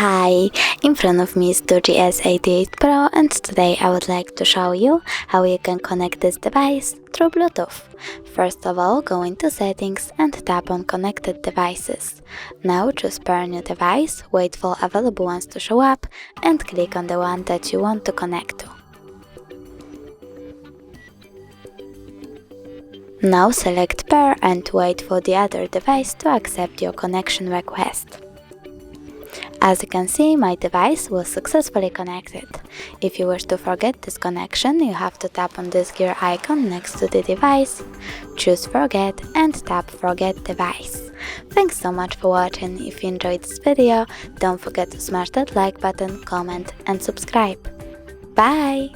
Hi, in front of me is DOOGEE S88 Pro, and today I would like to show you how you can connect this device through Bluetooth. First of all, go into Settings and tap on Connected Devices. Now choose Pair New Device, wait for available ones to show up, and click on the one that you want to connect to. Now select Pair and wait for the other device to accept your connection request. As you can see, my device was successfully connected. If you wish to forget this connection, you have to tap on this gear icon next to the device, choose Forget and tap Forget Device. Thanks so much for watching. If you enjoyed this video, don't forget to smash that like button, comment and subscribe. Bye!